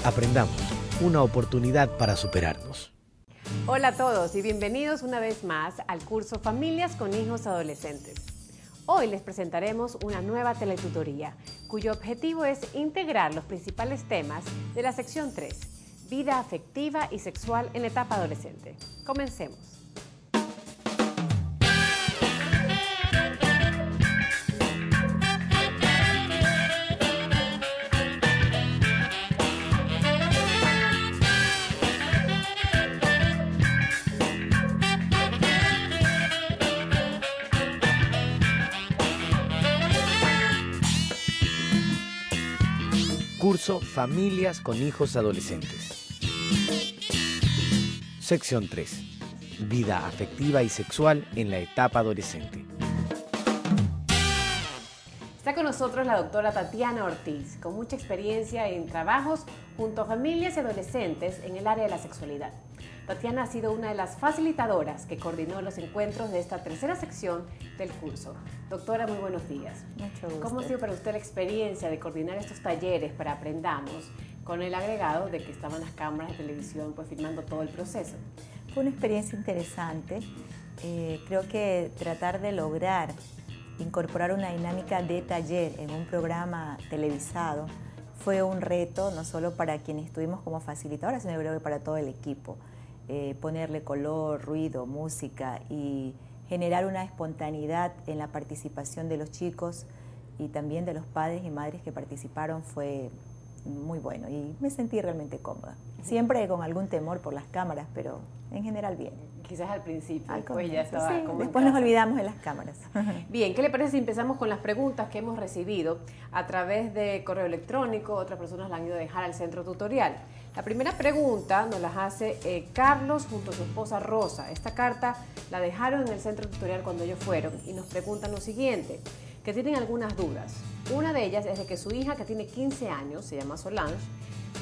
Aprendamos, una oportunidad para superarnos. Hola a todos y bienvenidos una vez más al curso Familias con Hijos Adolescentes. Hoy les presentaremos una nueva teletutoría, cuyo objetivo es integrar los principales temas de la sección 3, vida afectiva y sexual en la etapa adolescente. Comencemos. Curso Familias con Hijos Adolescentes. Sección 3. Vida afectiva y sexual en la etapa adolescente. Está con nosotros la doctora Tatiana Ortiz, con mucha experiencia en trabajos junto a familias y adolescentes en el área de la sexualidad. Tatiana ha sido una de las facilitadoras que coordinó los encuentros de esta tercera sección del curso. Doctora, muy buenos días. Mucho gusto. ¿Cómo ha sido para usted la experiencia de coordinar estos talleres para Aprendamos, con el agregado de que estaban las cámaras de televisión pues filmando todo el proceso? Fue una experiencia interesante. Creo que tratar de lograr incorporar una dinámica de taller en un programa televisado fue un reto, no solo para quienes estuvimos como facilitadoras, sino creo que para todo el equipo. Ponerle color, ruido, música y generar una espontaneidad en la participación de los chicos y también de los padres y madres que participaron fue muy bueno y me sentí realmente cómoda. Siempre con algún temor por las cámaras, pero en general bien. Quizás al principio, Después ya estaba sí, como después nos olvidamos de las cámaras. Bien, ¿qué le parece si empezamos con las preguntas que hemos recibido a través de correo electrónico? Otras personas la han ido a dejar al centro tutorial. La primera pregunta nos la hace Carlos junto a su esposa Rosa. Esta carta la dejaron en el centro tutorial cuando ellos fueron y nos preguntan lo siguiente, que tienen algunas dudas. Una de ellas es de que su hija, que tiene 15 años, se llama Solange,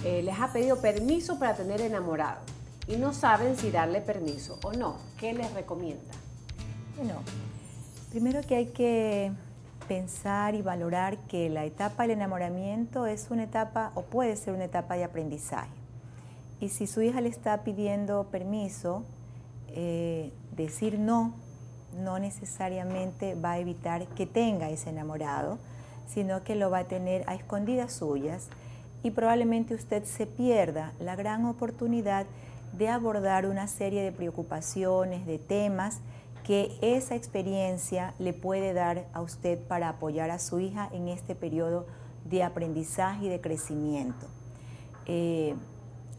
les ha pedido permiso para tener enamorado y no saben si darle permiso o no. ¿Qué les recomienda? Bueno, primero que hay que pensar y valorar que la etapa del enamoramiento es una etapa o puede ser una etapa de aprendizaje. Y si su hija le está pidiendo permiso, decir no necesariamente va a evitar que tenga ese enamorado, sino que lo va a tener a escondidas suyas y probablemente usted se pierda la gran oportunidad de abordar una serie de preocupaciones, de temas que esa experiencia le puede dar a usted para apoyar a su hija en este periodo de aprendizaje y de crecimiento.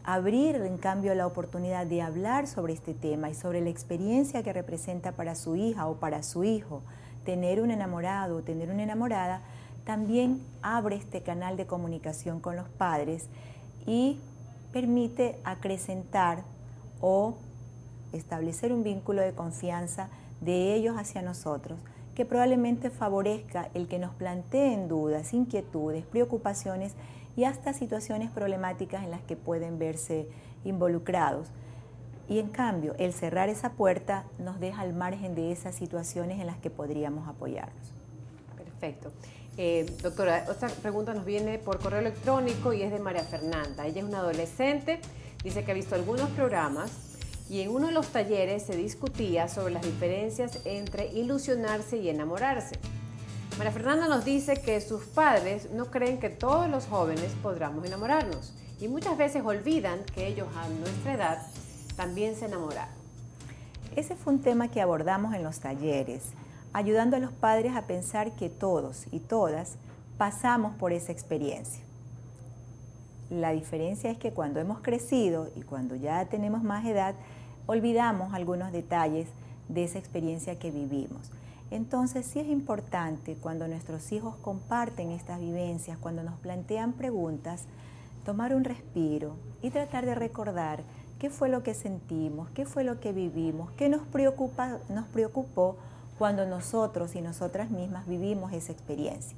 Abrir, en cambio, la oportunidad de hablar sobre este tema y sobre la experiencia que representa para su hija o para su hijo tener un enamorado o tener una enamorada, también abre este canal de comunicación con los padres y permite acrecentar o establecer un vínculo de confianza de ellos hacia nosotros, que probablemente favorezca el que nos planteen dudas, inquietudes, preocupaciones y hasta situaciones problemáticas en las que pueden verse involucrados. Y en cambio, el cerrar esa puerta nos deja al margen de esas situaciones en las que podríamos apoyarnos. Perfecto. Doctora, otra pregunta nos viene por correo electrónico y es de María Fernanda. Ella es una adolescente, dice que ha visto algunos programas y en uno de los talleres se discutía sobre las diferencias entre ilusionarse y enamorarse. María Fernanda nos dice que sus padres no creen que todos los jóvenes podamos enamorarnos y muchas veces olvidan que ellos a nuestra edad también se enamoraron. Ese fue un tema que abordamos en los talleres, ayudando a los padres a pensar que todos y todas pasamos por esa experiencia. La diferencia es que cuando hemos crecido y cuando ya tenemos más edad, olvidamos algunos detalles de esa experiencia que vivimos. Entonces sí es importante cuando nuestros hijos comparten estas vivencias, cuando nos plantean preguntas, tomar un respiro y tratar de recordar qué fue lo que sentimos, qué fue lo que vivimos, qué nos preocupó cuando nosotros y nosotras mismas vivimos esa experiencia.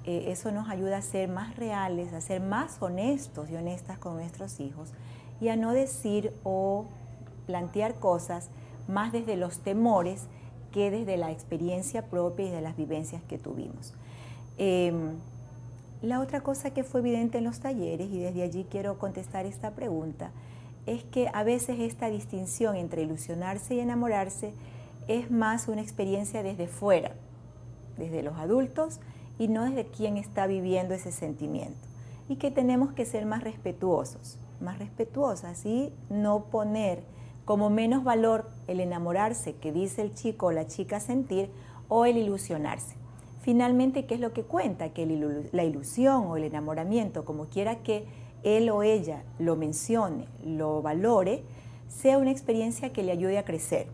Eso nos ayuda a ser más reales, a ser más honestos y honestas con nuestros hijos y a no decir o plantear cosas más desde los temores que desde la experiencia propia y de las vivencias que tuvimos. La otra cosa que fue evidente en los talleres, y desde allí quiero contestar esta pregunta, es que a veces esta distinción entre ilusionarse y enamorarse es más una experiencia desde fuera, desde los adultos, y no desde quien está viviendo ese sentimiento. Y que tenemos que ser más respetuosas y no poner como menos valor el enamorarse que dice el chico o la chica sentir o el ilusionarse. Finalmente, ¿qué es lo que cuenta? Que la ilusión o el enamoramiento, como quiera que él o ella lo mencione, lo valore, sea una experiencia que le ayude a crecer,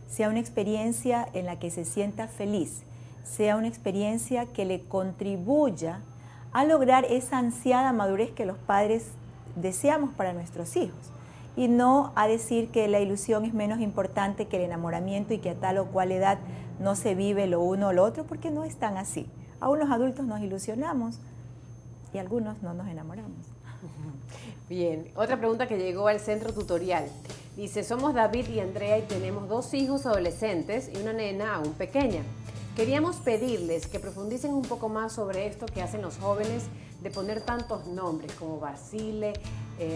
sea una experiencia en la que se sienta feliz, sea una experiencia que le contribuya a lograr esa ansiada madurez que los padres deseamos para nuestros hijos, y no a decir que la ilusión es menos importante que el enamoramiento y que a tal o cual edad no se vive lo uno o lo otro, porque no es tan así. Aún los adultos nos ilusionamos y algunos no nos enamoramos. Bien, otra pregunta que llegó al centro tutorial. Dice, somos David y Andrea y tenemos 2 hijos adolescentes y una nena aún pequeña. Queríamos pedirles que profundicen un poco más sobre esto que hacen los jóvenes de poner tantos nombres como Basile,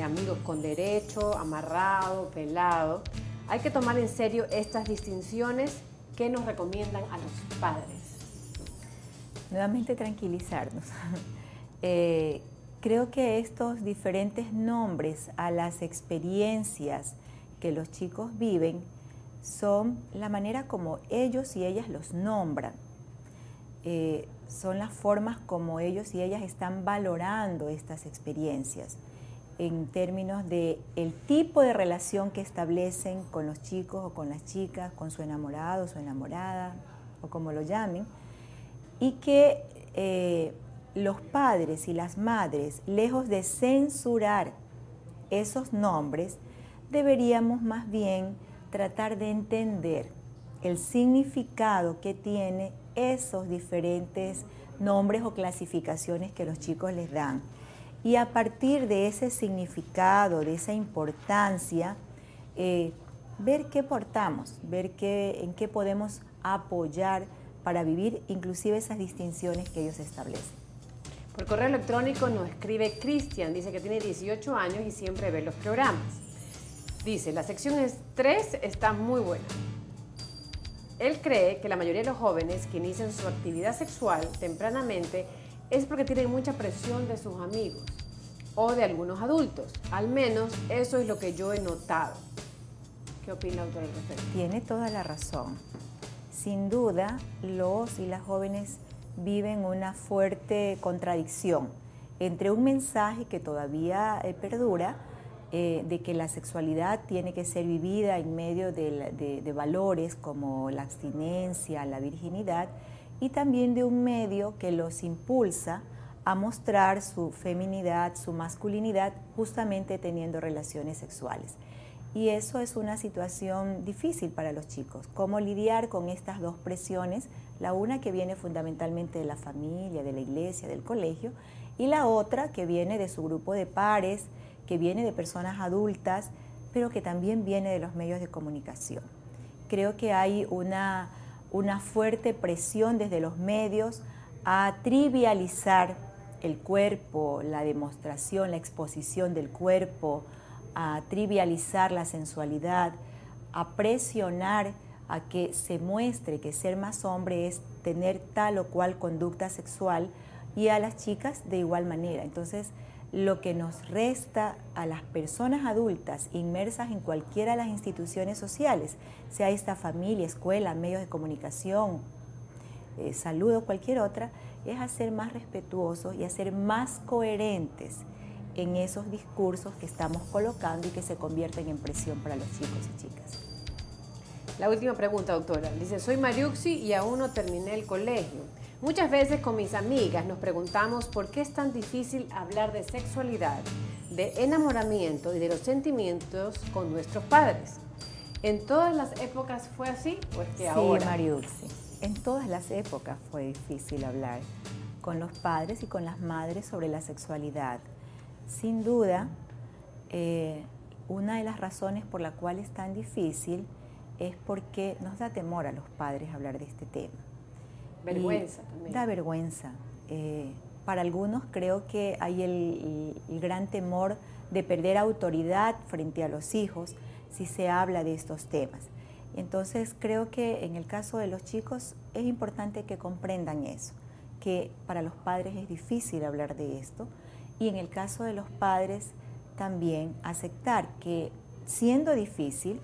amigos con derecho, amarrado, pelado. Hay que tomar en serio estas distinciones que nos recomiendan a los padres. Nuevamente tranquilizarnos. Creo que estos diferentes nombres a las experiencias que los chicos viven son la manera como ellos y ellas los nombran. Son las formas como ellos y ellas están valorando estas experiencias en términos de el tipo de relación que establecen con los chicos o con las chicas, con su enamorado, su enamorada o como lo llamen, y que los padres y las madres, lejos de censurar esos nombres, deberíamos más bien tratar de entender el significado que tiene esos diferentes nombres o clasificaciones que los chicos les dan. Y a partir de ese significado, de esa importancia, ver qué portamos, ver en qué podemos apoyar para vivir inclusive esas distinciones que ellos establecen. Por correo electrónico nos escribe Cristian, dice que tiene 18 años y siempre ve los programas. Dice, la sección 3 está muy buena. Él cree que la mayoría de los jóvenes que inician su actividad sexual tempranamente es porque tienen mucha presión de sus amigos o de algunos adultos. Al menos eso es lo que yo he notado. ¿Qué opina, doctor, al respecto? Tiene toda la razón. Sin duda, los y las jóvenes viven una fuerte contradicción entre un mensaje que todavía perdura, de que la sexualidad tiene que ser vivida en medio de valores como la abstinencia, la virginidad, y también de un medio que los impulsa a mostrar su feminidad, su masculinidad, justamente teniendo relaciones sexuales. Y eso es una situación difícil para los chicos. ¿Cómo lidiar con estas dos presiones? La una que viene fundamentalmente de la familia, de la iglesia, del colegio, y la otra que viene de su grupo de pares, que viene de personas adultas, pero que también viene de los medios de comunicación. Creo que hay una fuerte presión desde los medios a trivializar el cuerpo, la demostración, la exposición del cuerpo, a trivializar la sensualidad, a presionar a que se muestre que ser más hombre es tener tal o cual conducta sexual, y a las chicas de igual manera. Entonces, lo que nos resta a las personas adultas inmersas en cualquiera de las instituciones sociales, sea esta familia, escuela, medios de comunicación, salud o cualquier otra, es a ser más respetuosos y a ser más coherentes en esos discursos que estamos colocando y que se convierten en presión para los chicos y chicas. La última pregunta, doctora. Dice, soy Mariuxi y aún no terminé el colegio. Muchas veces con mis amigas nos preguntamos por qué es tan difícil hablar de sexualidad, de enamoramiento y de los sentimientos con nuestros padres. ¿En todas las épocas fue así o es que ahora? Sí, Mariuxi, en todas las épocas fue difícil hablar con los padres y con las madres sobre la sexualidad. Sin duda, una de las razones por la cual es tan difícil es porque nos da temor a los padres hablar de este tema. Vergüenza también. Da vergüenza. Para algunos creo que hay el gran temor de perder autoridad frente a los hijos si se habla de estos temas. Entonces creo que en el caso de los chicos es importante que comprendan eso, que para los padres es difícil hablar de esto, y en el caso de los padres también aceptar que siendo difícil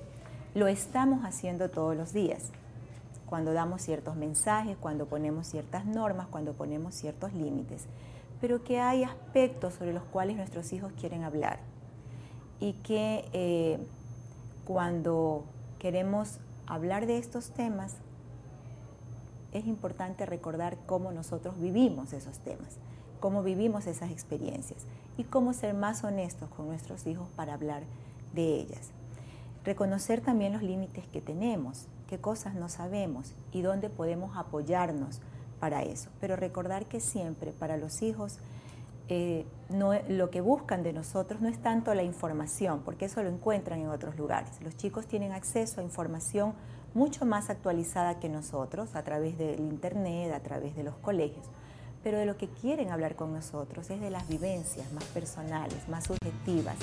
lo estamos haciendo todos los días, cuando damos ciertos mensajes, cuando ponemos ciertas normas, cuando ponemos ciertos límites, pero que hay aspectos sobre los cuales nuestros hijos quieren hablar y que cuando queremos hablar de estos temas es importante recordar cómo nosotros vivimos esos temas, cómo vivimos esas experiencias y cómo ser más honestos con nuestros hijos para hablar de ellas. Reconocer también los límites que tenemos, qué cosas no sabemos y dónde podemos apoyarnos para eso. Pero recordar que siempre para los hijos lo que buscan de nosotros no es tanto la información, porque eso lo encuentran en otros lugares. Los chicos tienen acceso a información mucho más actualizada que nosotros a través del internet, a través de los colegios. Pero de lo que quieren hablar con nosotros es de las vivencias más personales, más subjetivas.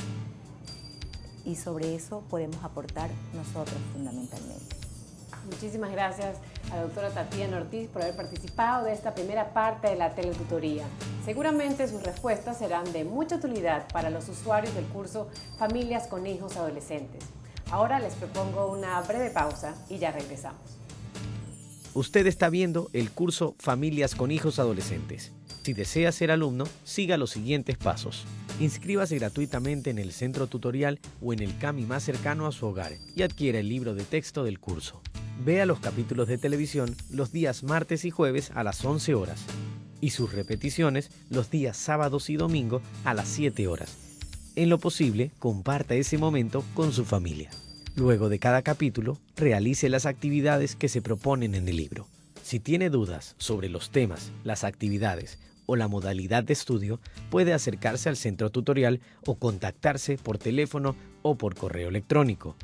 Y sobre eso podemos aportar nosotros fundamentalmente. Muchísimas gracias a la doctora Tatiana Ortiz por haber participado de esta primera parte de la teletutoría. Seguramente sus respuestas serán de mucha utilidad para los usuarios del curso Familias con Hijos Adolescentes. Ahora les propongo una breve pausa y ya regresamos. Usted está viendo el curso Familias con Hijos Adolescentes. Si desea ser alumno, siga los siguientes pasos. Inscríbase gratuitamente en el centro tutorial o en el CAMI más cercano a su hogar y adquiera el libro de texto del curso. Vea los capítulos de televisión los días martes y jueves a las 11 horas y sus repeticiones los días sábados y domingo a las 7 horas. En lo posible, comparta ese momento con su familia. Luego de cada capítulo, realice las actividades que se proponen en el libro. Si tiene dudas sobre los temas, las actividades o la modalidad de estudio, puede acercarse al centro tutorial o contactarse por teléfono o por correo electrónico.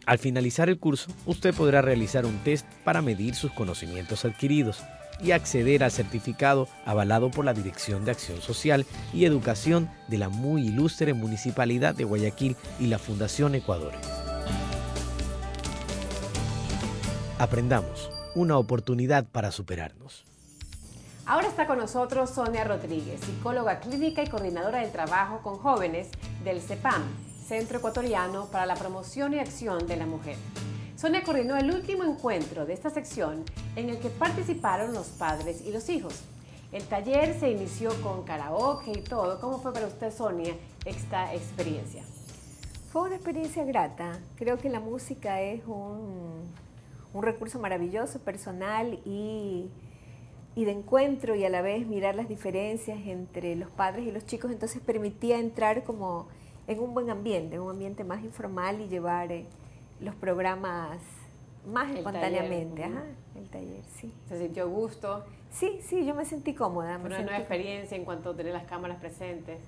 Al finalizar el curso, usted podrá realizar un test para medir sus conocimientos adquiridos y acceder al certificado avalado por la Dirección de Acción Social y Educación de la muy ilustre Municipalidad de Guayaquil y la Fundación Ecuador. Aprendamos, una oportunidad para superarnos. Ahora está con nosotros Sonia Rodríguez, psicóloga clínica y coordinadora del trabajo con jóvenes del CEPAM, Centro Ecuatoriano para la Promoción y Acción de la Mujer. Sonia coordinó el último encuentro de esta sección en el que participaron los padres y los hijos. El taller se inició con karaoke y todo. ¿Cómo fue para usted, Sonia, esta experiencia? Fue una experiencia grata. Creo que la música es un recurso maravilloso, personal y de encuentro, y a la vez mirar las diferencias entre los padres y los chicos. Entonces permitía entrar como en un buen ambiente, en un ambiente más informal y llevar los programas más espontáneamente. Ajá, el taller, sí. ¿Se sintió a gusto? Sí, yo me sentí cómoda. ¿Fue una nueva experiencia en cuanto a tener las cámaras presentes?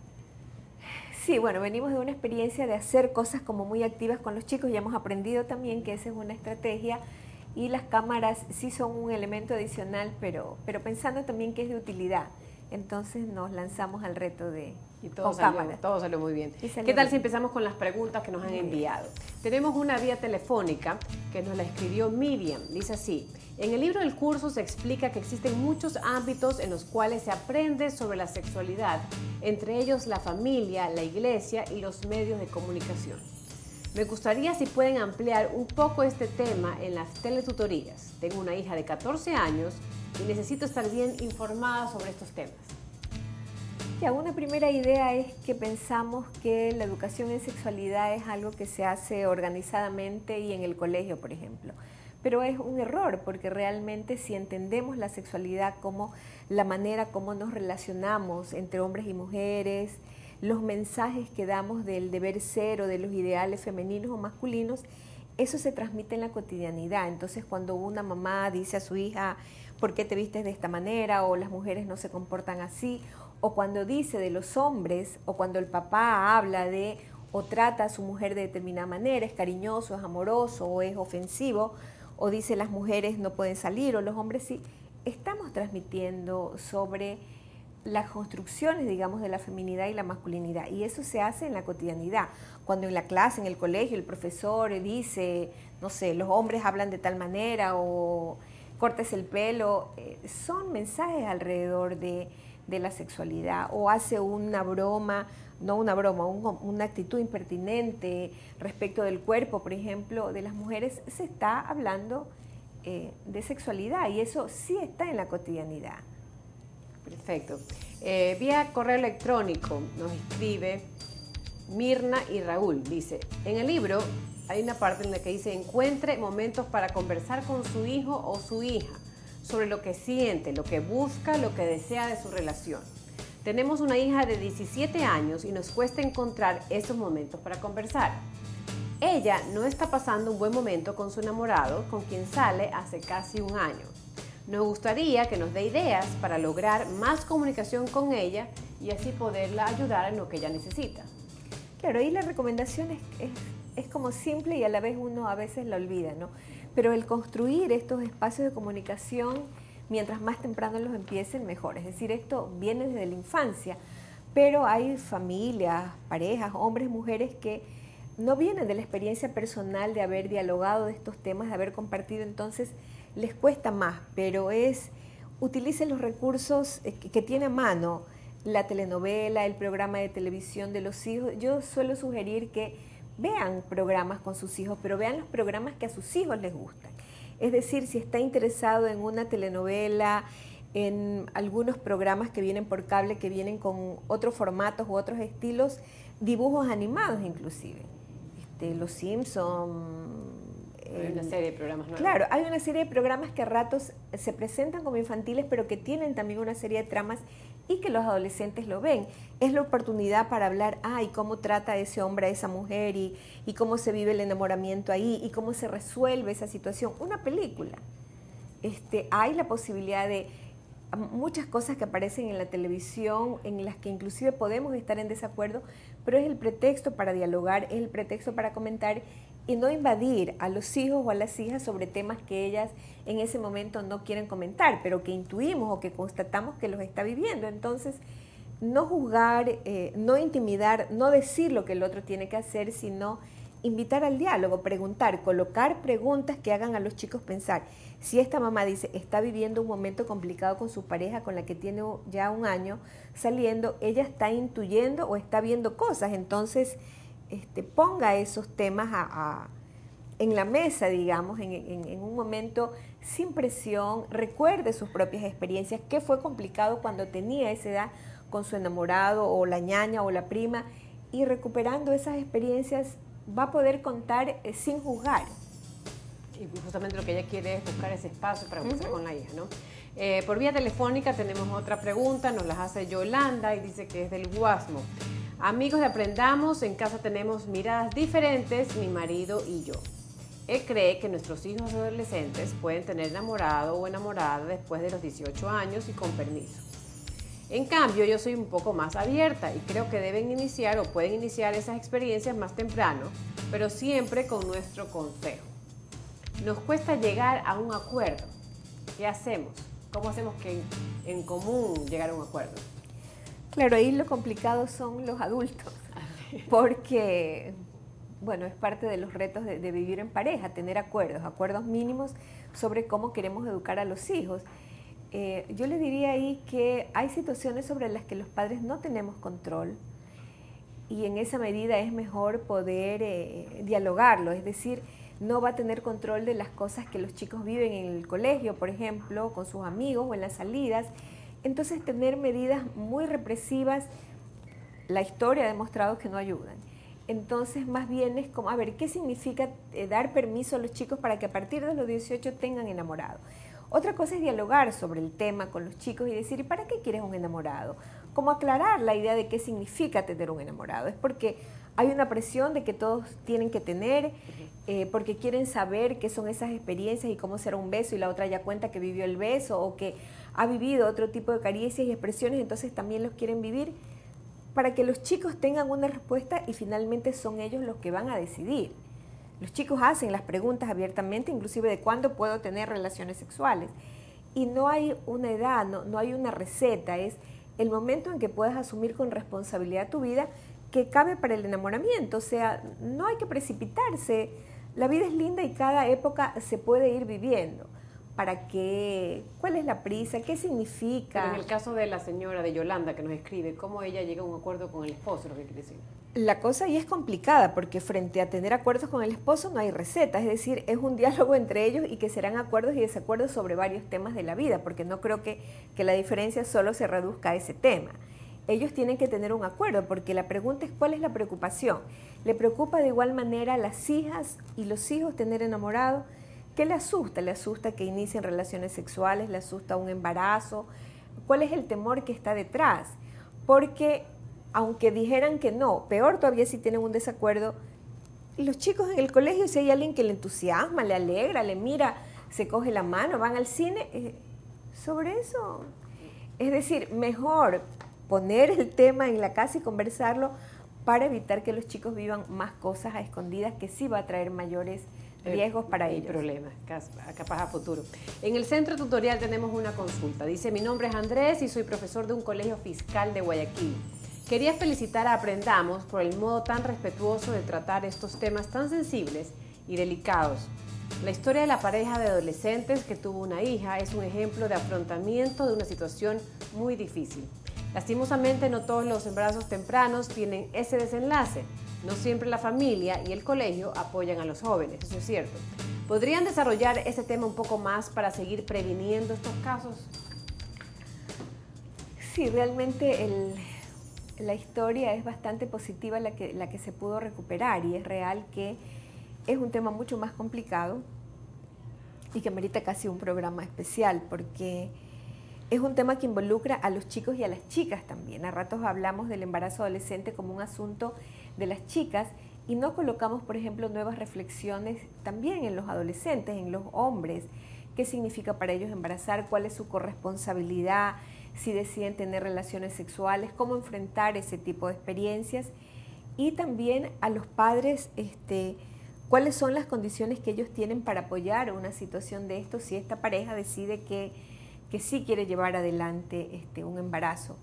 Sí, bueno, venimos de una experiencia de hacer cosas como muy activas con los chicos y hemos aprendido también que esa es una estrategia, y las cámaras sí son un elemento adicional, pero pensando también que es de utilidad. Entonces nos lanzamos al reto de todo salió muy bien. ¿Qué tal si empezamos con las preguntas que nos han enviado? Tenemos una vía telefónica que nos la escribió Miriam. Dice así: en el libro del curso se explica que existen muchos ámbitos en los cuales se aprende sobre la sexualidad, entre ellos la familia, la iglesia y los medios de comunicación. Me gustaría si pueden ampliar un poco este tema en las teletutorías. Tengo una hija de 14 años y necesito estar bien informada sobre estos temas. Ya, una primera idea es que pensamos que la educación en sexualidad es algo que se hace organizadamente y en el colegio, por ejemplo. Pero es un error, porque realmente si entendemos la sexualidad como la manera como nos relacionamos entre hombres y mujeres, los mensajes que damos del deber ser o de los ideales femeninos o masculinos, eso se transmite en la cotidianidad. Entonces, cuando una mamá dice a su hija, ¿por qué te vistes de esta manera? O las mujeres no se comportan así. O cuando dice de los hombres, o cuando el papá habla de o trata a su mujer de determinada manera, es cariñoso, es amoroso o es ofensivo, o dice las mujeres no pueden salir o los hombres sí, estamos transmitiendo sobre las construcciones, digamos, de la feminidad y la masculinidad. Y eso se hace en la cotidianidad. Cuando en la clase, en el colegio, el profesor dice, no sé, los hombres hablan de tal manera o cortes el pelo, son mensajes alrededor de la sexualidad. O hace una broma, no una broma, una actitud impertinente respecto del cuerpo, por ejemplo, de las mujeres, se está hablando de sexualidad y eso sí está en la cotidianidad. Perfecto. Vía correo electrónico nos escribe Mirna y Raúl. Dice, en el libro hay una parte en la que dice, encuentre momentos para conversar con su hijo o su hija sobre lo que siente, lo que busca, lo que desea de su relación. Tenemos una hija de 17 años y nos cuesta encontrar esos momentos para conversar. Ella no está pasando un buen momento con su enamorado, con quien sale hace casi un año. Nos gustaría que nos dé ideas para lograr más comunicación con ella y así poderla ayudar en lo que ella necesita. Claro, ahí la recomendación es como simple y a la vez uno a veces la olvida, ¿no? Pero el construir estos espacios de comunicación, mientras más temprano los empiecen, mejor. Es decir, esto viene desde la infancia, pero hay familias, parejas, hombres, mujeres que no vienen de la experiencia personal de haber dialogado de estos temas, de haber compartido, entonces les cuesta más, pero utilicen los recursos que tiene a mano, la telenovela, el programa de televisión de los hijos. Yo suelo sugerir que vean programas con sus hijos, pero vean los programas que a sus hijos les gustan. Es decir, si está interesado en una telenovela, en algunos programas que vienen por cable, que vienen con otros formatos u otros estilos, dibujos animados inclusive. Los Simpson. Hay una serie de programas nuevos. Claro, hay una serie de programas que a ratos se presentan como infantiles, pero que tienen también una serie de tramas y que los adolescentes lo ven. Es la oportunidad para hablar, y cómo trata ese hombre a esa mujer y cómo se vive el enamoramiento ahí y cómo se resuelve esa situación. Una película. Hay la posibilidad de muchas cosas que aparecen en la televisión, en las que inclusive podemos estar en desacuerdo, pero es el pretexto para dialogar, es el pretexto para comentar y no invadir a los hijos o a las hijas sobre temas que ellas en ese momento no quieren comentar, pero que intuimos o que constatamos que los está viviendo. Entonces, no juzgar, no intimidar, no decir lo que el otro tiene que hacer, sino invitar al diálogo, preguntar, colocar preguntas que hagan a los chicos pensar. Si esta mamá dice, está viviendo un momento complicado con su pareja con la que tiene ya un año saliendo, ella está intuyendo o está viendo cosas, entonces ponga esos temas en la mesa, digamos, en un momento sin presión, recuerde sus propias experiencias, qué fue complicado cuando tenía esa edad con su enamorado o la ñaña o la prima, y recuperando esas experiencias va a poder contar sin juzgar. Y justamente lo que ella quiere es buscar ese espacio para conversar con la hija, ¿no? Por vía telefónica tenemos otra pregunta, nos la hace Yolanda y dice que es del Guasmo. Amigos de Aprendamos, en casa tenemos miradas diferentes, mi marido y yo. Él cree que nuestros hijos adolescentes pueden tener enamorado o enamorada después de los 18 años y con permiso. En cambio, yo soy un poco más abierta y creo que deben iniciar o pueden iniciar esas experiencias más temprano, pero siempre con nuestro consejo. Nos cuesta llegar a un acuerdo. ¿Qué hacemos? ¿Cómo hacemos que en común llegar a un acuerdo? Claro, ahí lo complicado son los adultos, porque, bueno, es parte de los retos de vivir en pareja, tener acuerdos mínimos sobre cómo queremos educar a los hijos. Yo le diría ahí que hay situaciones sobre las que los padres no tenemos control y en esa medida es mejor poder dialogarlo, es decir, no va a tener control de las cosas que los chicos viven en el colegio, por ejemplo, con sus amigos o en las salidas. Entonces, tener medidas muy represivas, la historia ha demostrado que no ayudan. Entonces, más bien es como, a ver, ¿qué significa dar permiso a los chicos para que a partir de los 18 tengan enamorado? Otra cosa es dialogar sobre el tema con los chicos y decir, ¿y para qué quieres un enamorado? Como aclarar la idea de qué significa tener un enamorado. Es porque hay una presión de que todos tienen que tener, porque quieren saber qué son esas experiencias y cómo será un beso, y la otra ya cuenta que vivió el beso o que ha vivido otro tipo de caricias y expresiones, entonces también los quieren vivir, para que los chicos tengan una respuesta y finalmente son ellos los que van a decidir. Los chicos hacen las preguntas abiertamente, inclusive de cuándo puedo tener relaciones sexuales. Y no hay una edad, no hay una receta, es el momento en que puedas asumir con responsabilidad tu vida que cabe para el enamoramiento. O sea, no hay que precipitarse. La vida es linda y cada época se puede ir viviendo. ¿Para qué? ¿Cuál es la prisa? ¿Qué significa? Pero en el caso de la señora de Yolanda que nos escribe, ¿cómo ella llega a un acuerdo con el esposo? Lo que quiere decir. La cosa ahí es complicada porque frente a tener acuerdos con el esposo no hay receta, es decir, es un diálogo entre ellos y que serán acuerdos y desacuerdos sobre varios temas de la vida, porque no creo que la diferencia solo se reduzca a ese tema. Ellos tienen que tener un acuerdo porque la pregunta es ¿cuál es la preocupación? ¿Le preocupa de igual manera a las hijas y los hijos tener enamorados? ¿Qué le asusta? ¿Le asusta que inicien relaciones sexuales? ¿Le asusta un embarazo? ¿Cuál es el temor que está detrás? Porque aunque dijeran que no, peor todavía si tienen un desacuerdo, los chicos en el colegio, si hay alguien que le entusiasma, le alegra, le mira, se coge la mano, van al cine, sobre eso. Es decir, mejor poner el tema en la casa y conversarlo para evitar que los chicos vivan más cosas a escondidas que sí va a traer mayores riesgos para ellos. Problemas, capaz a futuro. En el centro tutorial tenemos una consulta. Dice, mi nombre es Andrés y soy profesor de un colegio fiscal de Guayaquil. Quería felicitar a Aprendamos por el modo tan respetuoso de tratar estos temas tan sensibles y delicados. La historia de la pareja de adolescentes que tuvo una hija es un ejemplo de afrontamiento de una situación muy difícil. Lastimosamente, no todos los embarazos tempranos tienen ese desenlace. No siempre la familia y el colegio apoyan a los jóvenes, eso es cierto. ¿Podrían desarrollar este tema un poco más para seguir previniendo estos casos? Sí, realmente la historia es bastante positiva la que se pudo recuperar y es real que es un tema mucho más complicado y que merita casi un programa especial porque es un tema que involucra a los chicos y a las chicas también. A ratos hablamos del embarazo adolescente como un asunto de las chicas y no colocamos, por ejemplo, nuevas reflexiones también en los adolescentes, en los hombres. ¿Qué significa para ellos embarazar? ¿Cuál es su corresponsabilidad? Si deciden tener relaciones sexuales, cómo enfrentar ese tipo de experiencias y también a los padres cuáles son las condiciones que ellos tienen para apoyar una situación de esto si esta pareja decide que sí quiere llevar adelante un embarazo.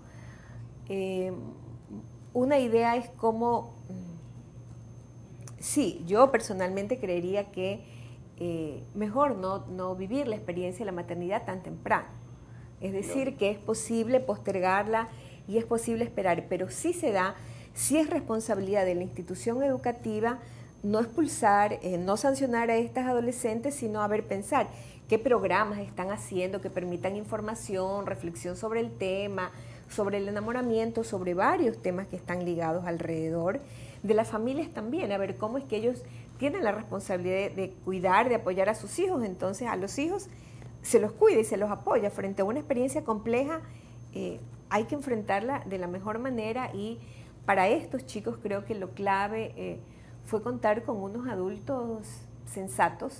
Una idea es cómo, sí, yo personalmente creería que mejor no vivir la experiencia de la maternidad tan temprano. Es decir, que es posible postergarla y es posible esperar, pero sí se da, sí es responsabilidad de la institución educativa no expulsar, no sancionar a estas adolescentes, sino pensar qué programas están haciendo que permitan información, reflexión sobre el tema, sobre el enamoramiento, sobre varios temas que están ligados alrededor, de las familias también, a ver cómo es que ellos tienen la responsabilidad de cuidar, de apoyar a sus hijos, entonces a los hijos se los cuida y se los apoya. Frente a una experiencia compleja hay que enfrentarla de la mejor manera y para estos chicos creo que lo clave fue contar con unos adultos sensatos,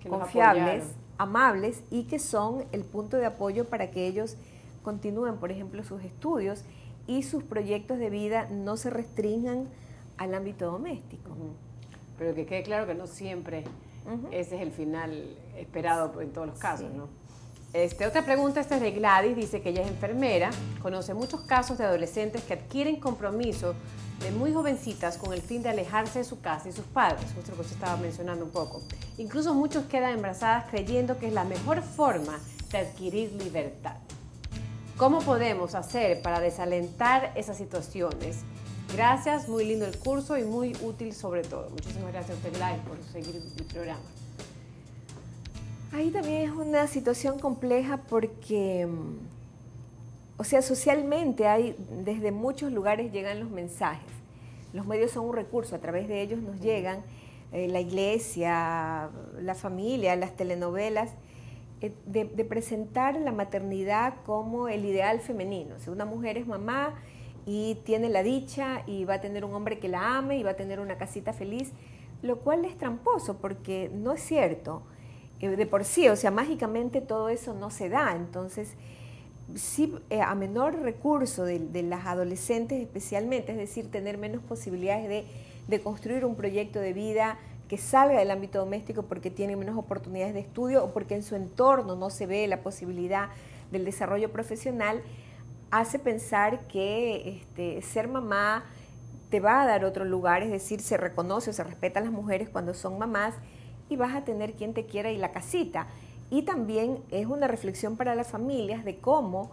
confiables, amables y que son el punto de apoyo para que ellos continúen, por ejemplo, sus estudios y sus proyectos de vida no se restrinjan al ámbito doméstico. Pero que quede claro que no siempre ese es el final esperado en todos los casos, sí. ¿No? Otra pregunta, esta es de Gladys, dice que ella es enfermera, conoce muchos casos de adolescentes que adquieren compromiso de muy jovencitas con el fin de alejarse de su casa y sus padres, justo lo que se estaba mencionando un poco. Incluso muchos quedan embarazadas creyendo que es la mejor forma de adquirir libertad. ¿Cómo podemos hacer para desalentar esas situaciones? Gracias, muy lindo el curso y muy útil sobre todo. Muchísimas gracias a usted, Gladys, por seguir el programa. Ahí también es una situación compleja porque, o sea, socialmente desde muchos lugares llegan los mensajes. Los medios son un recurso, a través de ellos nos llegan la iglesia, la familia, las telenovelas, de presentar la maternidad como el ideal femenino. O sea, una mujer es mamá y tiene la dicha y va a tener un hombre que la ame y va a tener una casita feliz, lo cual es tramposo porque no es cierto. De por sí, o sea, mágicamente todo eso no se da. Entonces, sí, a menor recurso de las adolescentes especialmente, es decir, tener menos posibilidades de construir un proyecto de vida que salga del ámbito doméstico porque tiene menos oportunidades de estudio o porque en su entorno no se ve la posibilidad del desarrollo profesional, hace pensar que ser mamá te va a dar otro lugar, es decir, se reconoce o se respeta a las mujeres cuando son mamás y vas a tener quien te quiera y la casita. Y también es una reflexión para las familias de cómo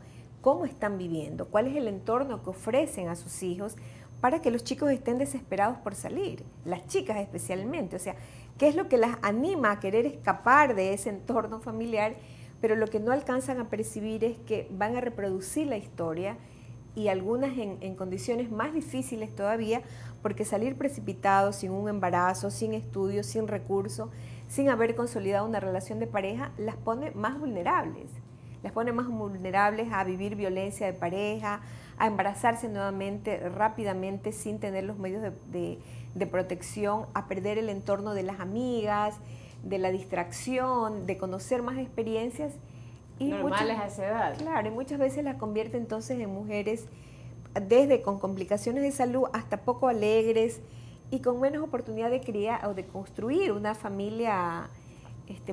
están viviendo, cuál es el entorno que ofrecen a sus hijos para que los chicos estén desesperados por salir, las chicas especialmente, o sea, qué es lo que las anima a querer escapar de ese entorno familiar, pero lo que no alcanzan a percibir es que van a reproducir la historia y algunas en condiciones más difíciles todavía, porque salir precipitado, sin un embarazo, sin estudios, sin recursos, sin haber consolidado una relación de pareja, las pone más vulnerables. Las pone más vulnerables a vivir violencia de pareja, a embarazarse nuevamente rápidamente sin tener los medios de protección, a perder el entorno de las amigas, de la distracción, de conocer más experiencias. Y normales a esa edad. Claro, y muchas veces las convierte entonces en mujeres desde con complicaciones de salud hasta poco alegres y con menos oportunidad de criar o de construir una familia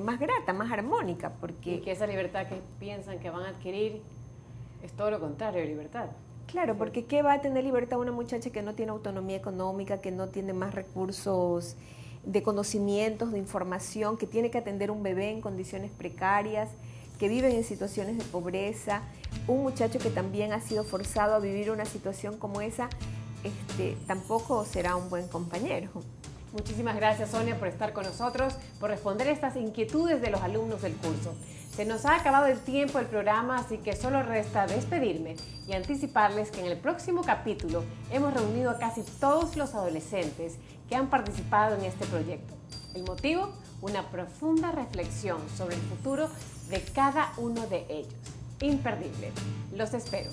más grata, más armónica. Porque y que esa libertad que piensan que van a adquirir es todo lo contrario de libertad. Claro, porque ¿qué va a tener libertad una muchacha que no tiene autonomía económica, que no tiene más recursos de conocimientos, de información, que tiene que atender un bebé en condiciones precarias, que viven en situaciones de pobreza, un muchacho que también ha sido forzado a vivir una situación como esa, tampoco será un buen compañero? Muchísimas gracias, Sonia, por estar con nosotros, por responder estas inquietudes de los alumnos del curso. Se nos ha acabado el tiempo del programa, así que solo resta despedirme y anticiparles que en el próximo capítulo hemos reunido a casi todos los adolescentes que han participado en este proyecto. El motivo, una profunda reflexión sobre el futuro de cada uno de ellos. Imperdible. Los espero.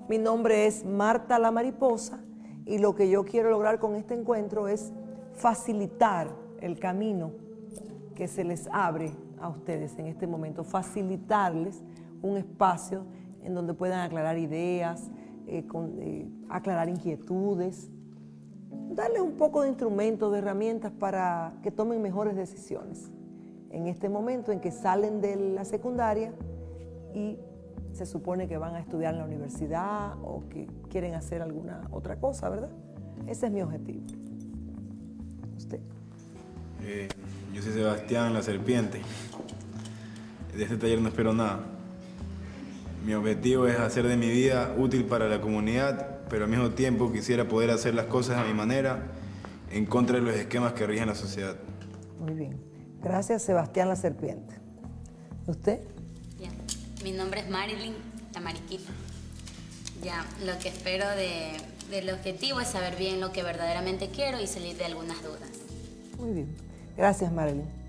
Mi nombre es Marta la Mariposa y lo que yo quiero lograr con este encuentro es facilitar el camino que se les abre a ustedes en este momento, facilitarles un espacio en donde puedan aclarar ideas, aclarar inquietudes, darles un poco de instrumentos, de herramientas para que tomen mejores decisiones en este momento en que salen de la secundaria y se supone que van a estudiar en la universidad o que quieren hacer alguna otra cosa, ¿verdad? Ese es mi objetivo. ¿Usted? Yo soy Sebastián la Serpiente. De este taller no espero nada. Mi objetivo es hacer de mi vida útil para la comunidad, pero al mismo tiempo quisiera poder hacer las cosas a mi manera, en contra de los esquemas que rigen la sociedad. Muy bien. Gracias, Sebastián la Serpiente. ¿Usted? Bien. Mi nombre es Marilyn, la Mariquita. Ya, lo que espero del objetivo es saber bien lo que verdaderamente quiero y salir de algunas dudas. Muy bien. Gracias, Marilyn.